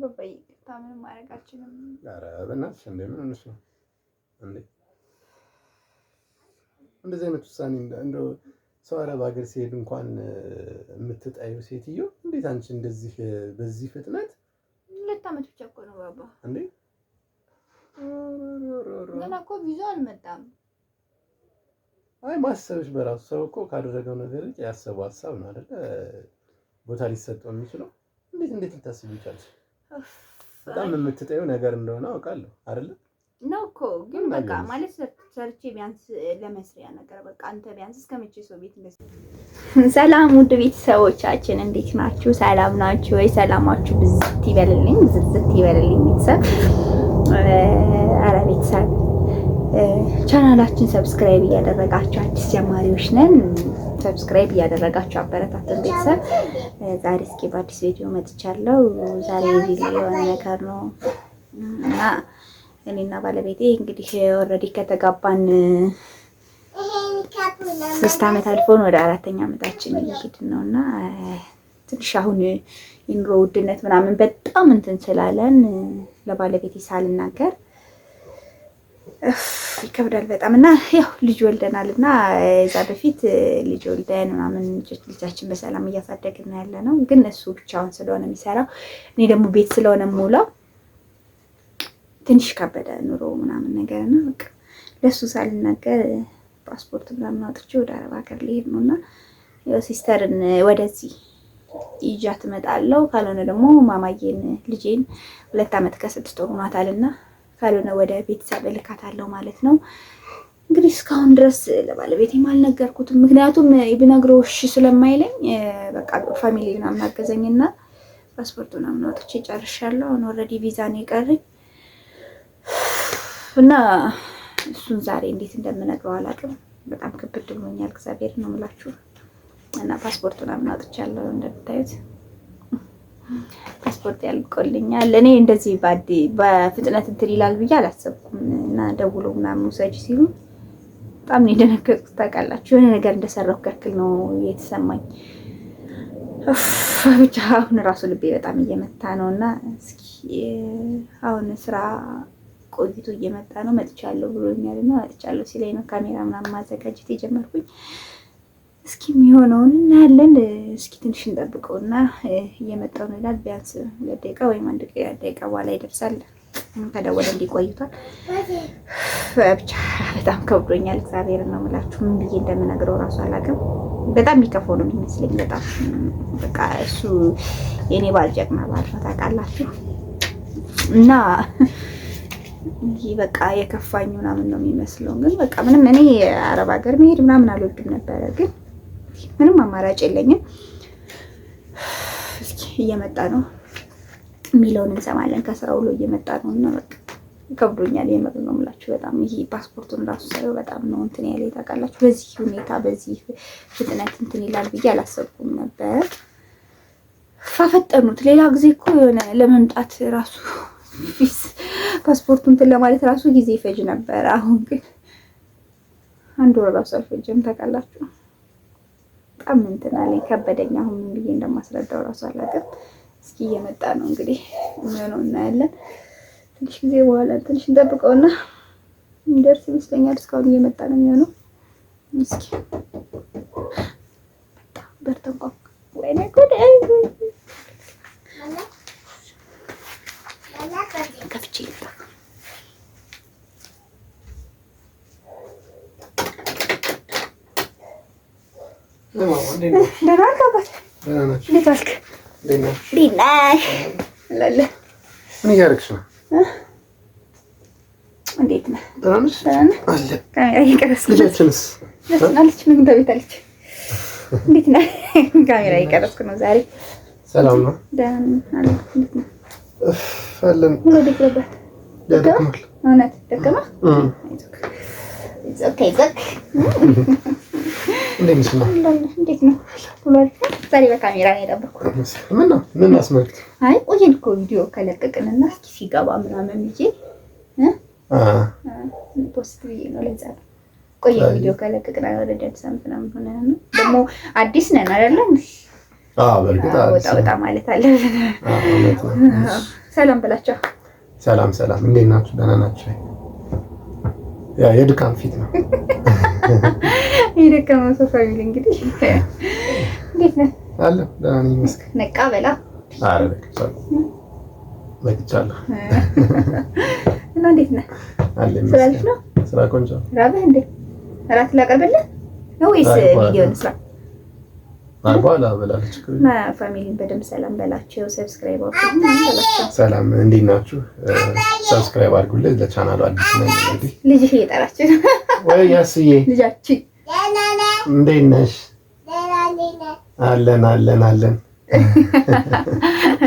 በባይ ታምን ማረጋችንም ኧረ በእናትሽ እንደምን እንስ ነው እንዴ እንደዚህ አይነት ውሳኔ እንደው ሰው አረብ ሀገር ሲሄድ እንኳን የምትጣዩ ሴትዮ እንዴት አንቺ እንደዚህ በዚህ ፍጥነት 2 አመት ብቻ እኮ ነው ባባ እንዴ ገና እኮ ቪዛ አልመጣም አይ ማሰብሽ በራሱ ሰው እኮ ካደረገው ነገር ያሰበው ሀሳብ ነው አይደል ቦታ ሊሰጠው የሚችለው እንዴት ልታስቢ ይቻላል በጣም የምትጠየው ነገር እንደሆነ አውቃለሁ አይደል ነው እኮ ግን በቃ ማለት ሰርቼ ቢያንስ ለመስሪያ ነገር በቃ አንተ ቢያንስ እስከመቼ ሰው ቤት እንደዚህ ሰላም ውድ ቤተሰቦቻችን እንዴት ናችሁ ሰላም ናችሁ ወይ ሰላማችሁ ብዝት ይበልልኝ ቤተሰብ አረ ቤተሰብ ቻናላችን ሰብስክራይብ እያደረጋችሁ አዲስ ጀማሪዎች ነን ሰብስክራይብ እያደረጋችሁ አበረታቱን ቤተሰብ ዛሬ እስኪ በአዲስ ቪዲዮ መጥቻለሁ ዛሬ ቪዲዮ የሆነ ነገር ነው እና እኔና ባለቤቴ እንግዲህ ኦሬዲ ከተጋባን 3 አመት አልፎን ወደ 4ኛ አመታችን እየሄድን ነውና ትንሽ አሁን የኑሮ ውድነት ምናምን በጣም እንትን ስላለን ለባለቤቴ ሳልናገር ይከብዳል በጣም እና ያው ልጅ ወልደናልና እዛ በፊት ልጅ ወልደን ምናምን ልጃችን በሰላም እያሳደግን ያለ ነው ግን እሱ ብቻውን ስለሆነ የሚሰራው እኔ ደግሞ ቤት ስለሆነ የምውለው ትንሽ ከበደ ኑሮ ምናምን ነገርና በቃ ለሱ ሳልናገር ፓስፖርት ምናምን አውጥቼ ወደ አረብ ሀገር ልሄድ ነውና ያው ሲስተርን ወደዚህ ይዣት እመጣለሁ ካልሆነ ደግሞ ማማዬን ልጄን 2 አመት ከ6 ወር ሆኗታልና ካልሆነ ወደ ቤተሰብ እልካታለሁ ማለት ነው እንግዲህ እስካሁን ድረስ ለባለቤቴም አልነገርኩትም ምክንያቱም ብነግረው እሺ ስለማይለኝ በቃ ፋሚሊ ምናምን አገዘኝና ፓስፖርት ምናምን አውጥቼ ጨርሻለሁ አሁን ኦሬዲ ቪዛ ነው የቀረኝ እና እሱን ዛሬ እንዴት እንደምነግረው አላውቅም በጣም ከብድ ብሎኛል እግዚአብሔር ነው የምላችሁ እና ፓስፖርት ምናምን አውጥቻለሁ እንደምታዩት ፓስፖርት ያልቆልኛል እኔ እንደዚህ በፍጥነት እንትን ይላል ብዬ አላሰብኩም እና ደውሎ ምናምን ውሰጂ ሲሉ በጣም ነው የደነገጥኩት ታውቃላችሁ የሆነ ነገር እንደሰራሁ ያክል ነው የተሰማኝ ብቻ አሁን ራሱ ልቤ በጣም እየመታ ነውና እስኪ አሁን ስራ ቆይቶ እየመጣ ነው መጥቻለሁ ብሎኛልና መጥቻለሁ ሲለኝ ነው ካሜራ ምናምን ማዘጋጀት የጀመርኩኝ እስኪ የሚሆነውን እናያለን እስኪ ትንሽ እንጠብቀውና እየመጣው ነው ይላል ቢያንስ 2 ደቂቃ ወይም 1 ደቂቃ በኋላ ይደርሳል ከደወለ እንዲቆይቷል ብቻ በጣም ከብዶኛል እግዚአብሔር ነው የምላችሁ ምን ብዬ እንደምነግረው ራሱ አላውቅም በጣም የሚከፋው ነው የሚመስለኝ በጣም በቃ እሱ የኔ ባልጀግና ባል ነው ታውቃላችሁ እና ይሄ በቃ የከፋኝ ምናምን ነው የሚመስለው ግን በቃ ምንም እኔ አረብ ሀገር መሄድ ምናምን አልወድም ነበር ግን ምንም አማራጭ የለኝም እስኪ እየመጣ ነው ሚሊዮን እንሰማለን ከስራው ሁሉ እየመጣ ነውና በቃ ከብዶኛል የምር ነው የምላችሁ በጣም ይሄ ፓስፖርቱን ራሱ ሳይው በጣም ነው እንትን ያለ ታውቃላችሁ በዚህ ሁኔታ በዚህ ፍጥነት እንትን ይላል ብዬ አላሰብኩም ነበር ፈፈጠኑት ሌላ ጊዜ እኮ የሆነ ለመምጣት ራሱ ፓስፖርቱን እንትን ለማለት ራሱ ጊዜ ይፈጅ ነበር አሁን ግን 1 ወር ራሱ አልፈጀም ታውቃላችሁ በጣም እንትን አለኝ ከበደኝ አሁን ምን ብዬ እንደማስረዳው ራሱ አላውቅም እስኪ እየመጣ ነው እንግዲህ የሚሆነው እናያለን ትንሽ ጊዜ በኋላ ትንሽ እንጠብቀውና እንደርስ ይመስለኛል እስካሁን እየመጣ ነው የሚሆነው እስኪ በርተንቋ ወይኔ ጉድ ከፍቼ ይጣ ምን እያደረግሽ ነው? እንዴት ነህ? ደህና ነሽ? አለ ካሜራ እየቀረስኩ ልጅሽንስ አለች ምን እንደቤታለች እንዴት ነህ? ካሜራ እየቀረስኩ ነው ዛሬ ሰላም ነው? ደህና አለ እንዴት ነህ? ፈለን ምን ደከመህ? ደከመህ? እውነት ደከመህ? ኦኬ ዘክ እንዴት ነው? እንዴት ነው? ዛሬ በካሜራ ነው የጠበኩት ምን አስመልክት አይ ቆየን እኮ ቪዲዮ ከለቀቅንና እስኪ ሲገባ ምናምን ብዬ ፖስት ብዬ ነው ለዛ ቆየን ቪዲዮ ከለቀቅና ወደ አዲስ አመት ምናምን ሆነ ነው ደግሞ አዲስ ነን አይደል? በርግጥ ወጣ ማለት አለ። ሰላም በላቸው። ሰላም ሰላም፣ እንዴት ናችሁ? ደህና ናችሁ? ያ የድካም ፊት ነው የድካም ሰው ፋሚሊ እንግዲህ እንዴት ነህ? አለ ደህና ነኝ ይመስገን። ነቃ በላ። አረ ለቅቻለሁ እና እንዴት ነህ? አለ ስራልሽ ነው? ስራ ቆንጆ። ራበህ እንዴ? እራት ላቀርብልህ ነው ወይስ ቪዲዮ እንስራ? አርባላ በላለች ማ ፋሚሊን በደምብ ሰላም በላቸው። ሰብስክራይብ አድርጉ። ሰላም እንዴት ናችሁ? ሰብስክራይብ አድርጉልኝ። ለቻናሉ አዲስ ነኝ። እንግዲህ ልጅሽ እየጠራችሁ ወይ ያስዬ ልጃችን እንዴት ነሽ? አለን አለን አለን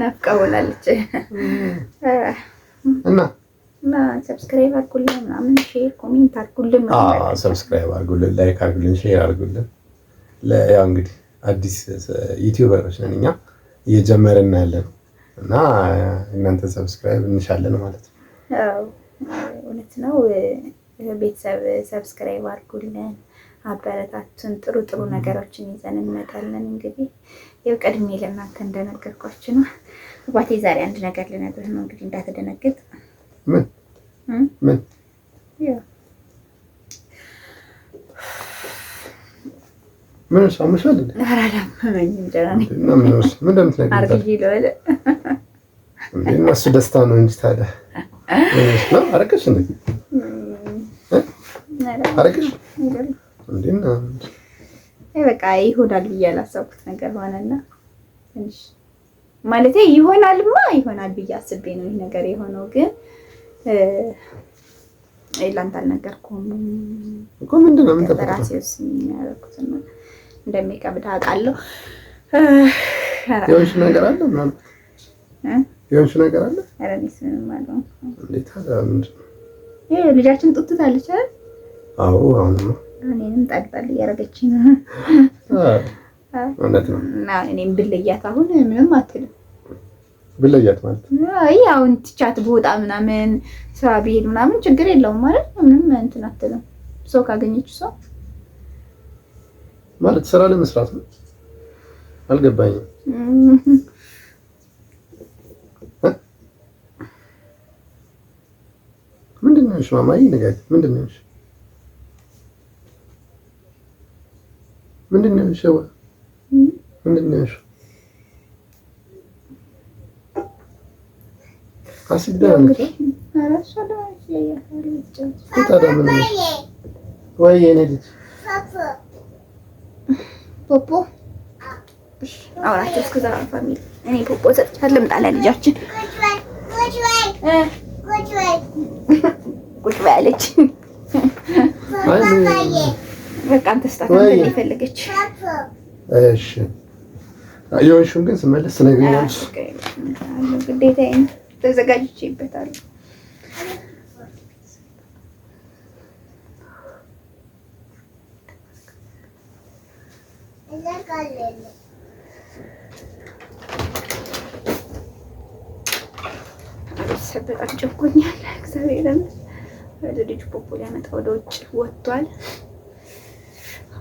ናፍቀውናለች እና ሰብስክራይብ አድርጉልኝ ምናምን ሼር ኮሜንት አድርጉልኝ። ሰብስክራይብ አድርጉልኝ፣ ላይክ አድርጉልኝ፣ ሼር አድርጉልኝ። ያው እንግዲህ አዲስ ዩቲዩበሮች ነን እኛ እየጀመርን ያለን እና እናንተ ሰብስክራይብ እንሻለን ማለት ነው። አዎ እውነት ነው። ቤተሰብ ሰብስክራይብ አድርጉልን፣ አበረታቱን። ጥሩ ጥሩ ነገሮችን ይዘን እንመጣለን። እንግዲህ ያው ቀድሜ ለእናንተ እንደነገርኳችሁ ነው። አባቴ ዛሬ አንድ ነገር ልነግርህ ነው። እንግዲህ እንዳትደነግጥ። ምን ምን? ያው ምን ሳምሻል እንዴ? አራዳም ማንንም ጀራኔ እና ምን እንደምትነግሪኝ አርግጂ ለወለ እንዴ? እነሱ ደስታ ነው እንጂ ታዲያ ነው። አረከሽ እንዴ? አረከሽ እንዴ? በቃ ይሆናል ብዬ ያላሰብኩት ነገር ሆነና ትንሽ ማለቴ ይሆናልማ ይሆናል ብዬ አስቤ ነው ይሄ ነገር የሆነው። ግን ላንተ አልነገርኩም እኮ። ምንድን ነው? ምን ተፈጠረ? ራሴውስ የሚያደርጉት ነው እንደሚከብድ አውቃለሁ። የሆንሽ ነገር አለ ምናምን የሆንሽ ነገር አለ? ኧረ እኔስ ምንም አለው። እንዴት ታዲያ ምንድን ነው? ይሄ ልጃችን ጡት ታለች አይደል? አዎ አሁን ነው እኔንም ጣልጣል እያደረገችኝ ነው። እውነት ነው። እና እኔም ብለያት አሁን ምንም አትልም። ብለያት ማለት አይ አሁን ትቻት ብወጣ ምናምን ስራ ብሄድ ምናምን ችግር የለውም ማለት ነው። ምንም እንትን አትልም። ሰው ካገኘችው ሰው ማለት ስራ ለመስራት ነው። አልገባኝም። ምንድን ነው ማማዬ? ንገሪኝ። ምንድን ነው ምንድን ነው ሸዋ? ምንድን ነው አስይዳ ነው? ወይ የኔ ልጅ ፖፖ አውራቸው እስከዛ ፋሚሊ እኔ ፖፖ ሰጥቻለሁ። ልምጣ ለልጃችን ቁጭ በይ አለች። በቃ አንተ ስታት አንተ የፈለገች እሺ። የሆንሽውን ግን ስመለስ ትነግሪኛለሽ። ግዴታዬ ነው። ተዘጋጅቼበታለሁ። በጣም ጨቆኛል። እግዚአብሔርን ወደ ልጁ ፖፖ ሊያመጣ ወደ ውጭ ወጥቷል።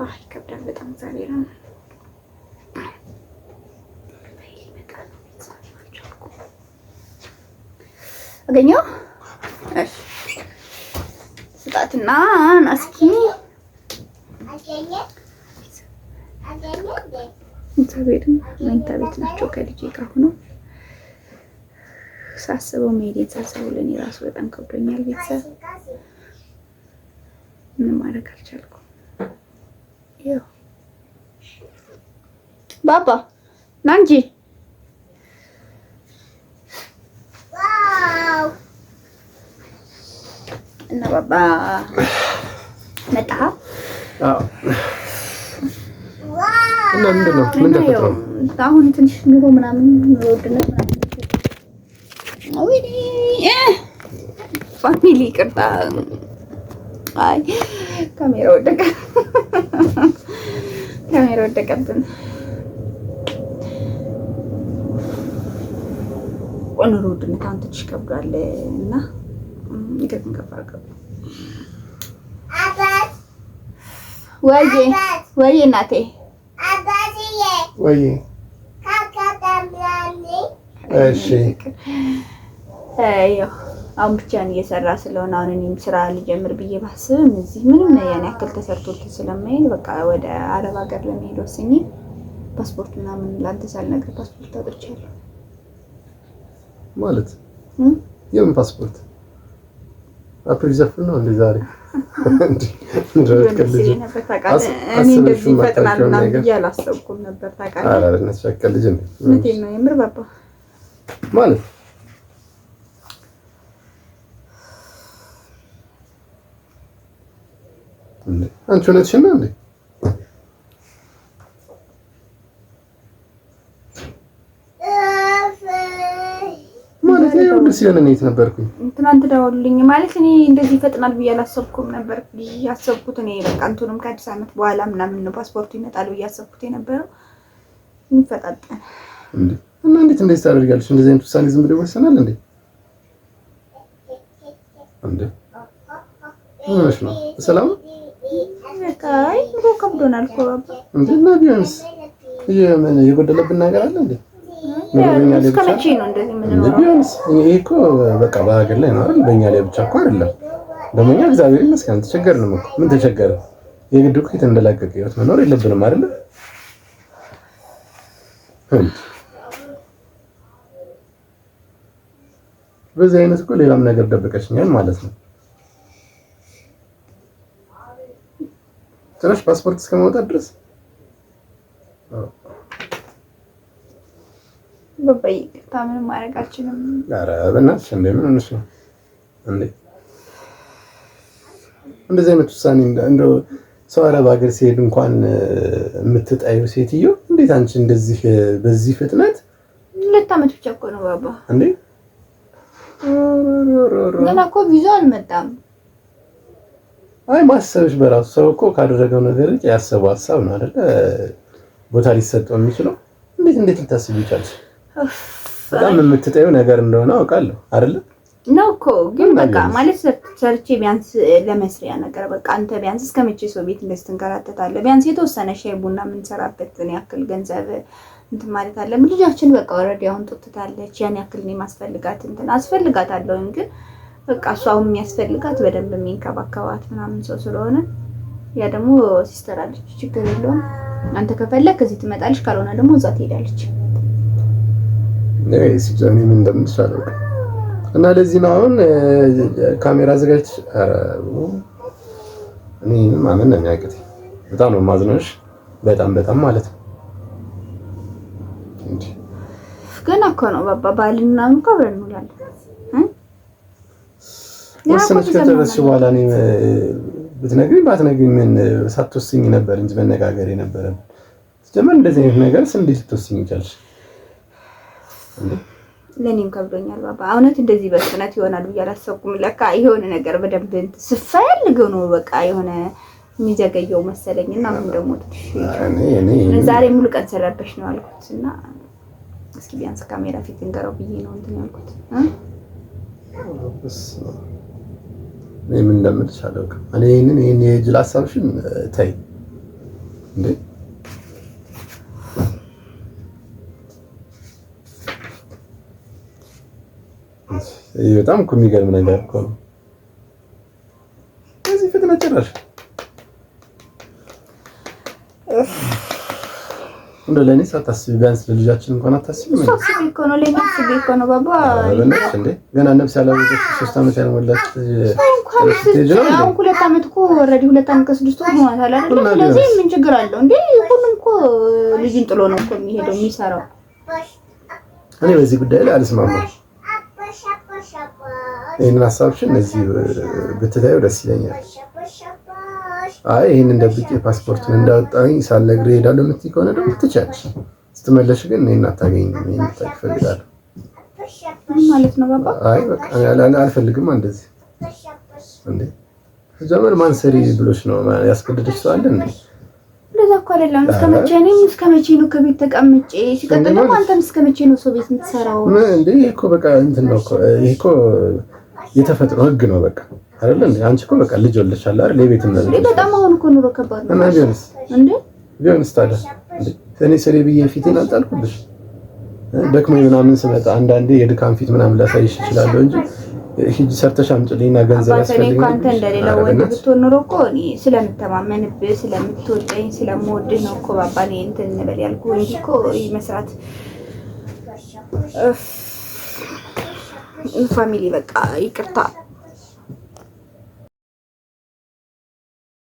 አይ ይከብዳል በጣም እግዚአብሔርን አገኘው። እሺ ስጣትና ናስኪ እግዚአብሔርን መኝታ ቤት ናቸው ከልጄ ጋር ሆነው ሳስበው መሄዴን ሳስበው ለእኔ ራሱ በጣም ከብዶኛል። ቤተሰብ ምንም ማድረግ አልቻልኩም። ይኸው ባባ ና እንጂ እና ባባ መጣ። እና ምንድን ነው? ምን ተፈጥሮ? አሁን ትንሽ ኑሮ ምናምን ኑሮ ውድነት ምናምን ፋሚሊ ይቅርታ። አይ ካሜራ ወደቀ፣ ካሜራ ወደቀብን። ኑሮ ውድነት አሁን ትንሽ ከብዷል እና ይገርም ከፋቀ ወይዬ ወይዬ እናቴ ወይዬ እሺ ያው አሁን ብቻን እየሰራ ስለሆነ አሁን እኔም ስራ ልጀምር ብዬ ባስብም እዚህ ምንም ያን ያክል ተሰርቶልኝ ስለማይል በቃ ወደ አረብ ሀገር ለመሄድ ወስኜ ፓስፖርት ምናምን ላንተ ሳልነግርህ ፓስፖርት አውጥቻለሁ። ማለት የምን ፓስፖርት? አፕሪል ዘፍን ነው እንዴ ዛሬ? እኔ እንደዚህ ይፈጥናል ምናምን ብዬ አላሰብኩም ነበር ታውቃለህ። ኧረ እነሱ ልጅ ነው እውነቴን ነው የምር ባባ ማለት አንቺ እውነትሽን ነው እንዴ? ማለት ነው ሁሉ ሲሆን እኔ የት ነበርኩኝ? ትናንት ደውልልኝ ማለት እኔ እንደዚህ ይፈጥናል ብዬ አላሰብኩም ነበር። ያሰብኩት እኔ በቃ እንትኑም ከአዲስ ዓመት በኋላ ምናምን ነው ፓስፖርቱ ይመጣል ብዬ ያሰብኩት የነበረው ይፈጣጣል እንዴ። እና እንዴት እንደዚህ ታደርጋለሽ? እንደዚህ አይነት ውሳኔ ዝም ብሎ ይወሰናል እንዴ? እንዴ ምንሽ ነው? ሰላም በቃ ኑሮ ከብዶናል እኮ ባባ። እንዴ እና ቢሆንስ የምን የጎደለብን ነገር አለ እንዴ? እስከ መቼ ነው እንደዚህ የምንኖረው? ቢሆንስ ይሄ እኮ በቃ በሀገር ላይ ነው አይደል? በእኛ ላይ ብቻ እኮ አይደለም። ደግሞ እኛ እግዚአብሔር ይመስገን ተቸገርንም እኮ ምን ተቸገረ? የግድ እኮ የተንደላቀቀ ህይወት መኖር የለብንም አይደል? በዚህ አይነት እኮ ሌላም ነገር ደብቀሽኛል ማለት ነው። ትንሽ ፓስፖርት እስከማውጣት ድረስ በባይ ታምን ማድረግ አልችልም። ኧረ በእናትሽ እንደ ምን ሆነሽ ነው እንዴ? እንደዚህ አይነት ውሳኔ እንደው ሰው አረብ ሀገር ሲሄድ እንኳን የምትጣዩ ሴትዮ እንዴት አንቺ እንደዚህ በዚህ ፍጥነት 2 ዓመት ብቻ እኮ ነው ባባ እንዴ? ገና እኮ ቪዛ አልመጣም። አይ ማሰብሽ በራሱ ሰው እኮ ካደረገው ነገር ያሰበው ሀሳብ ነው አይደለ ቦታ ሊሰጠው የሚችለው። እንዴት ልታስቢ ይቻላል? በጣም የምትጠይው ነገር እንደሆነ አውቃለሁ አይደለ ነው እኮ ግን በቃ ማለት ሰርቼ ቢያንስ ለመስሪያ ነገር በቃ አንተ ቢያንስ እስከመቼ ሰው ቤት እንደዚህ ትንከራተታለህ? ቢያንስ የተወሰነ ሻይ ቡና የምንሰራበትን ያክል ገንዘብ እንትን ማለት አለ። ልጃችን በቃ ኦልሬዲ አሁን ጡትታለች። ያን ያክል ነው ማስፈልጋት እንትን አስፈልጋታለሁ ግን በቃ እሷ አሁን የሚያስፈልጋት በደንብ የሚንከባከባት ምናምን ሰው ስለሆነ ያ ደግሞ ሲስተር አለች፣ ችግር የለውም አንተ ከፈለክ እዚህ ትመጣለች፣ ካልሆነ ደግሞ እዛ ትሄዳለች። ነይ ሲጀምሪ ምን እንደምትሻለው እና ለዚህ ነው አሁን ካሜራ አዘጋጅተሽ እኔ ማመን ነው የሚያቅተኝ። በጣም ነው የማዝነውሽ፣ በጣም ማለት ነው። ገና እኮ ነው ባባ ባልና እንኳ አብረን እንውላለን። ወሰነች ከተረስሽ በኋላ እኔ ብትነግሪኝ ባትነግሪኝ ምን ሳትወስኝ ነበር እንጂ መነጋገር የነበረን። ጀመር እንደዚህ አይነት ነገርስ እንዴት ልትወስኝ ይቻልሽ? ለኔም ከብዶኛል ባባ። እውነት እንደዚህ በፍጥነት ይሆናል ብዬ አላሰብኩም። ለካ የሆነ ነገር በደንብ ስፈልገው ነው በቃ የሆነ የሚዘገየው መሰለኝና አሁን ደግሞ ዛሬ ሙሉ ቀን ሰራበሽ ነው አልኩትና እስኪ ቢያንስ ካሜራ ፊት እንገራው ብዬ ነው እንትን ያልኩት። ምን እንደምልሽ አላውቅም። እኔ ይሄን የጅል ሀሳብሽን ተይ እንዴ። ይሄ በጣም እኮ የሚገርም ነገር እኮ ነው። እዚህ ፍጥነት ጭራሽ እንደው ለኔ ሳታስቢ ቢያንስ ለልጃችን እንኳን አታስቢ። ምን ሳስቢ እኮ ነው ለኔ ሳስቢ እኮ ነው ባባ። ለነፍስ እንዴ ገና ነፍስ ያላወቀች 3 ዓመት ያልሞላች አሁን 2 ዓመት እኮ ኦልሬዲ 2 ዓመት ከ6 ወር ሆኗታል አይደል? ስለዚህ ምን ችግር አለው እንዴ? ሁሉም እኮ ልጅን ጥሎ ነው እኮ የሚሄደው የሚሰራው። እኔ በዚህ ጉዳይ ላይ አልስማማም። ይሄንን ሀሳብሽን እዚህ ብትታዩ ደስ ይለኛል። አይ ይሄንን ደብቄ ፓስፖርቱን እንዳወጣኝ ሳልነግርህ እሄዳለሁ የምትይ ከሆነ ደግሞ ትችያለሽ። ስትመለሽ ግን እኔን አታገኝም። ይሄን ታፈልጋለህ ማለት ነው ባባ? አይ በቃ አልፈልግም እንደዚህ እንዴ። ጀመር ማን ሰሪ ብሎሽ ነው ያስገድደሽ ሰው አለ እንዴ? እንደዛ እኮ አይደለም። እስከመቼ ነው ከቤት ተቀምጬ? ሲቀጥል ደግሞ አንተም እስከመቼ ነው ሰው ቤት የምትሰራው? እንዴ እኮ በቃ እንትን ነው እኮ ይሄ እኮ የተፈጥሮ ህግ ነው በቃ አይደል እንዴ? አንቺ እኮ በቃ ልጅ ወልደሻል አይደል? ለቤትም ነው በጣም አሁን እኮ ኑሮ ከባድ ነው። እና ቢሆንስ ታዲያ እንዴ እኔ ሰሪ ብዬ ፊቴን አልጣልኩልሽ ደክሞኝ ምናምን ስመጣ አንዳንዴ የድካም ፊት ምናምን ላሳይሽ እችላለሁ እንጂ ሂጂ ሰርተሽ አምጪልኝና ገንዘብ ያስፈልገኛል። አንተ እንደሌላው ወንድ ብትሆን ኖሮ እኮ እኔ ስለምተማመንብህ ስለምትወደኝ ስለምወድህ ነው እኮ ባባ እኔ እንትን እንበል ያልኩህ እንጂ እኮ መስራት ፋሚሊ በቃ ይቅርታ